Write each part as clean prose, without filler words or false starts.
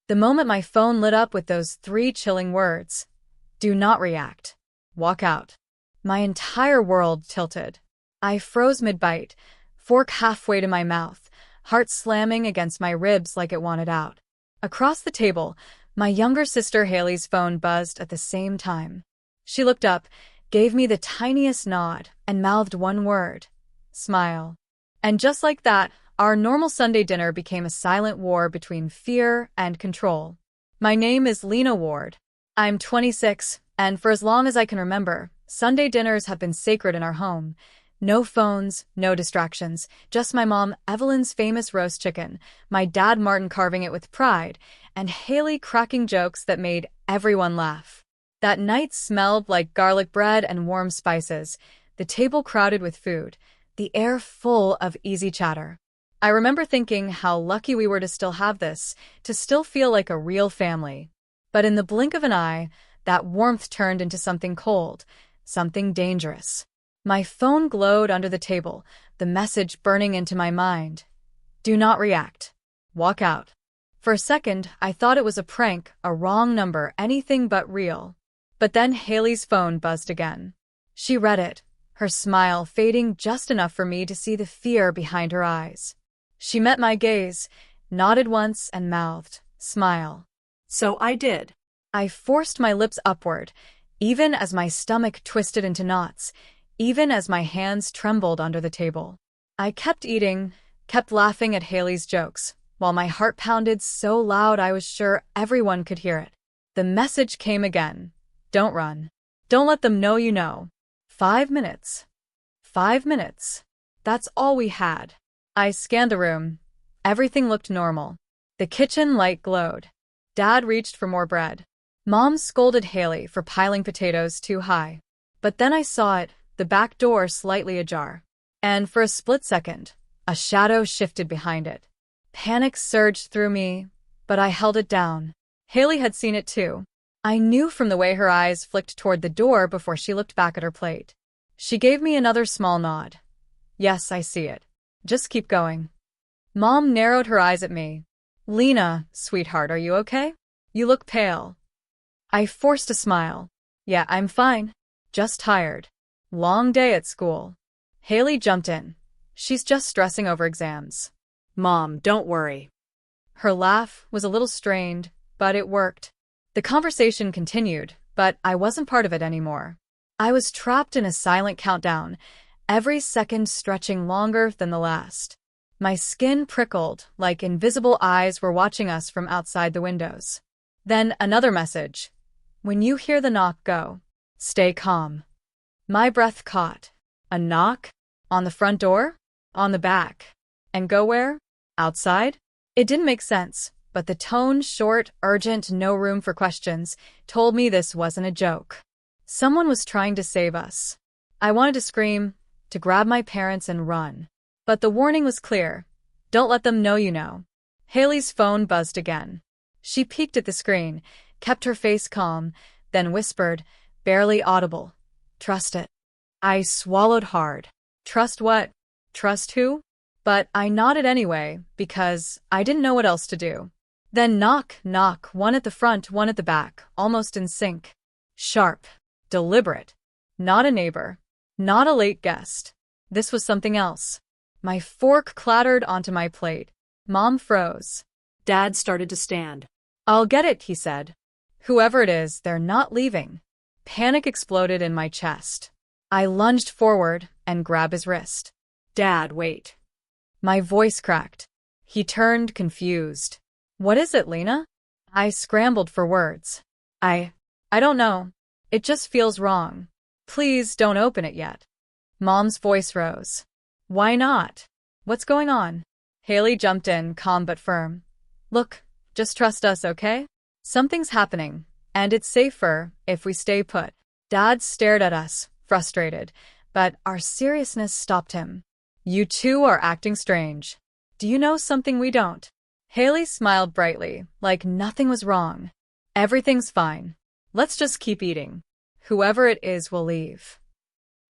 The moment my phone lit up with those three chilling words, "Do not react. Walk out," my entire world tilted. I froze mid-bite, fork halfway to my mouth, heart slamming against my ribs like it wanted out. Across the table, my younger sister Haley's phone buzzed at the same time. She looked up, gave me the tiniest nod, and mouthed one word: smile. And just like that, our normal Sunday dinner became a silent war between fear and control. My name is Lena Ward. I'm 26, and for as long as I can remember, Sunday dinners have been sacred in our home. No phones, no distractions, just my mom Evelyn's famous roast chicken, my dad Martin carving it with pride, and Haley cracking jokes that made everyone laugh. That night smelled like garlic bread and warm spices, the table crowded with food, the air full of easy chatter. I remember thinking how lucky we were to still have this, to still feel like a real family. But in the blink of an eye, that warmth turned into something cold, something dangerous. My phone glowed under the table, the message burning into my mind. Do not react. Walk out. For a second, I thought it was a prank, a wrong number, anything but real. But then Haley's phone buzzed again. She read it, her smile fading just enough for me to see the fear behind her eyes. She met my gaze, nodded once, and mouthed, "Smile." So I did. I forced my lips upward, even as my stomach twisted into knots, even as my hands trembled under the table. I kept eating, kept laughing at Haley's jokes, while my heart pounded so loud I was sure everyone could hear it. The message came again. Don't run. Don't let them know you know. 5 minutes. 5 minutes. That's all we had. I scanned the room. Everything looked normal. The kitchen light glowed. Dad reached for more bread. Mom scolded Haley for piling potatoes too high. But then I saw it, the back door slightly ajar. And for a split second, a shadow shifted behind it. Panic surged through me, but I held it down. Haley had seen it too. I knew from the way her eyes flicked toward the door before she looked back at her plate. She gave me another small nod. Yes, I see it. Just keep going. Mom narrowed her eyes at me. Lena, sweetheart, are you okay? You look pale. I forced a smile. Yeah, I'm fine. Just tired. Long day at school. Haley jumped in. She's just stressing over exams. Mom, don't worry. Her laugh was a little strained, but it worked. The conversation continued, but I wasn't part of it anymore. I was trapped in a silent countdown, every second stretching longer than the last. My skin prickled, like invisible eyes were watching us from outside the windows. Then another message. When you hear the knock go, stay calm. My breath caught. A knock? On the front door? On the back? And go where? Outside? It didn't make sense, but the tone, short, urgent, no room for questions, told me this wasn't a joke. Someone was trying to save us. I wanted to scream, to grab my parents and run. But the warning was clear. Don't let them know you know. Haley's phone buzzed again. She peeked at the screen, kept her face calm, then whispered, barely audible, "Trust it." I swallowed hard. Trust what? Trust who? But I nodded anyway, because I didn't know what else to do. Then knock, knock, one at the front, one at the back, almost in sync. Sharp. Deliberate. Not a neighbor. Not a late guest. This was something else. My fork clattered onto my plate. Mom froze. Dad started to stand. I'll get it, he said. Whoever it is, they're not leaving. Panic exploded in my chest. I lunged forward and grabbed his wrist. Dad, wait. My voice cracked. He turned, confused. What is it, Lena? I scrambled for words. I don't know. It just feels wrong. Please don't open it yet. Mom's voice rose. Why not? What's going on? Haley jumped in, calm but firm. Look, just trust us, okay? Something's happening, and it's safer if we stay put. Dad stared at us, frustrated, but our seriousness stopped him. You two are acting strange. Do you know something we don't? Haley smiled brightly, like nothing was wrong. Everything's fine. Let's just keep eating. Whoever it is will leave.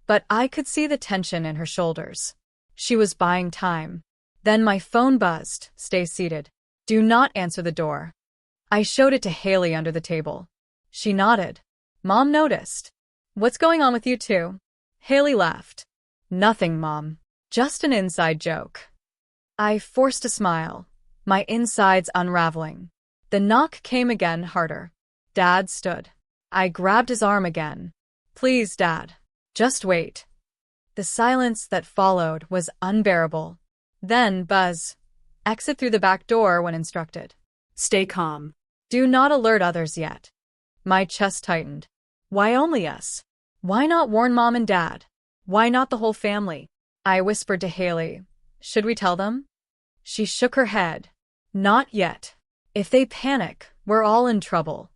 But I could see the tension in her shoulders. She was buying time. Then my phone buzzed. Stay seated. Do not answer the door. I showed it to Haley under the table. She nodded. Mom noticed. What's going on with you two? Haley laughed. Nothing, Mom. Just an inside joke. I forced a smile, my insides unraveling. The knock came again, harder. Dad stood. I grabbed his arm again. Please, Dad. Just wait. The silence that followed was unbearable. Then, Buzz. Exit through the back door when instructed. Stay calm. Do not alert others yet. My chest tightened. Why only us? Why not warn Mom and Dad? Why not the whole family? I whispered to Haley. Should we tell them? She shook her head. Not yet. If they panic, we're all in trouble.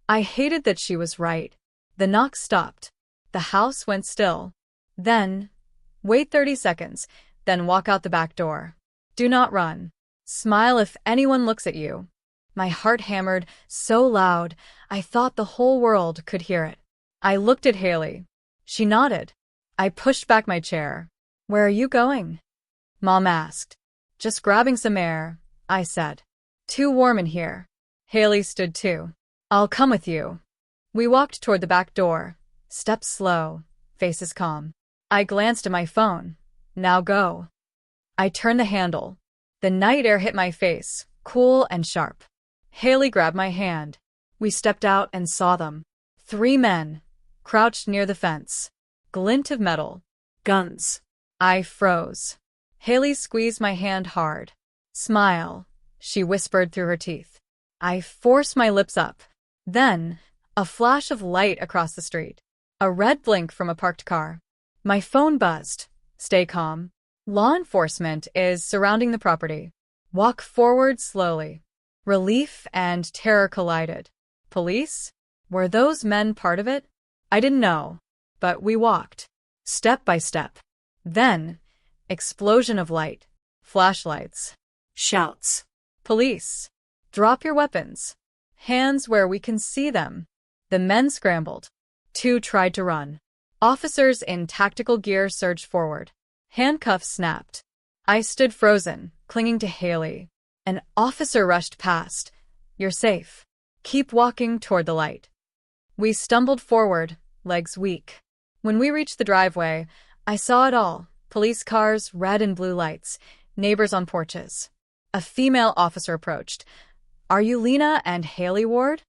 I hated that she was right. The knock stopped. The house went still. Then, wait 30 seconds, then walk out the back door. Do not run. Smile if anyone looks at you. My heart hammered so loud, I thought the whole world could hear it. I looked at Haley. She nodded. I pushed back my chair. Where are you going? Mom asked. Just grabbing some air, I said. Too warm in here. Haley stood too. I'll come with you. We walked toward the back door. Steps slow, faces calm. I glanced at my phone. Now go. I turned the handle. The night air hit my face, cool and sharp. Haley grabbed my hand. We stepped out and saw them. 3 men, crouched near the fence. Glint of metal. Guns. I froze. Haley squeezed my hand hard. Smile, she whispered through her teeth. I forced my lips up. Then, a flash of light across the street. A red blink from a parked car. My phone buzzed. Stay calm. Law enforcement is surrounding the property. Walk forward slowly. Relief and terror collided. Police? Were those men part of it? I didn't know, but we walked, step by step. Then, explosion of light, flashlights, shouts. Police, drop your weapons. Hands where we can see them. The men scrambled. 2 tried to run. Officers in tactical gear surged forward. Handcuffs snapped. I stood frozen, clinging to Haley. An officer rushed past. You're safe. Keep walking toward the light. We stumbled forward, legs weak. When we reached the driveway, I saw it all. Police cars, red and blue lights, neighbors on porches. A female officer approached. Are you Lena and Haley Ward?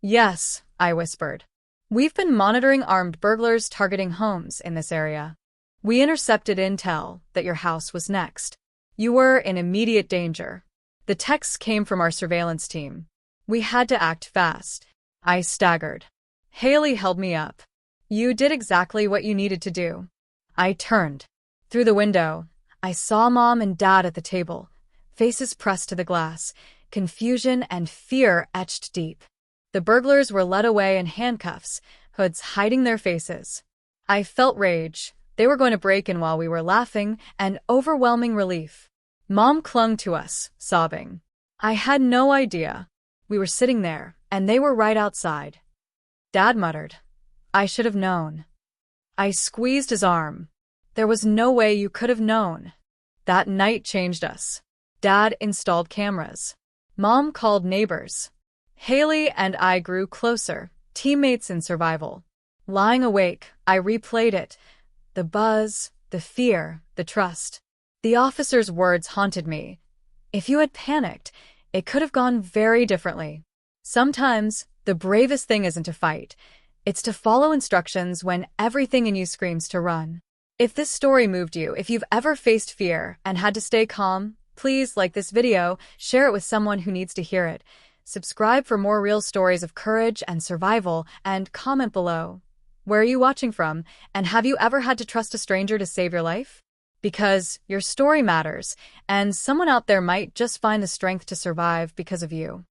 Yes, I whispered. We've been monitoring armed burglars targeting homes in this area. We intercepted intel that your house was next. You were in immediate danger. The texts came from our surveillance team. We had to act fast. I staggered. Haley held me up. You did exactly what you needed to do. I turned. Through the window, I saw Mom and Dad at the table, faces pressed to the glass, confusion and fear etched deep. The burglars were led away in handcuffs, hoods hiding their faces. I felt rage. They were going to break in while we were laughing, and overwhelming relief. Mom clung to us, sobbing. I had no idea. We were sitting there, and they were right outside. Dad muttered, I should have known. I squeezed his arm. There was no way you could have known. That night changed us. Dad installed cameras. Mom called neighbors. Haley and I grew closer, teammates in survival. Lying awake, I replayed it. The buzz, the fear, the trust. The officer's words haunted me. If you had panicked, it could have gone very differently. Sometimes, the bravest thing isn't to fight. It's to follow instructions when everything in you screams to run. If this story moved you, if you've ever faced fear and had to stay calm, please like this video, share it with someone who needs to hear it. Subscribe for more real stories of courage and survival, and comment below. Where are you watching from, and have you ever had to trust a stranger to save your life? Because your story matters, and someone out there might just find the strength to survive because of you.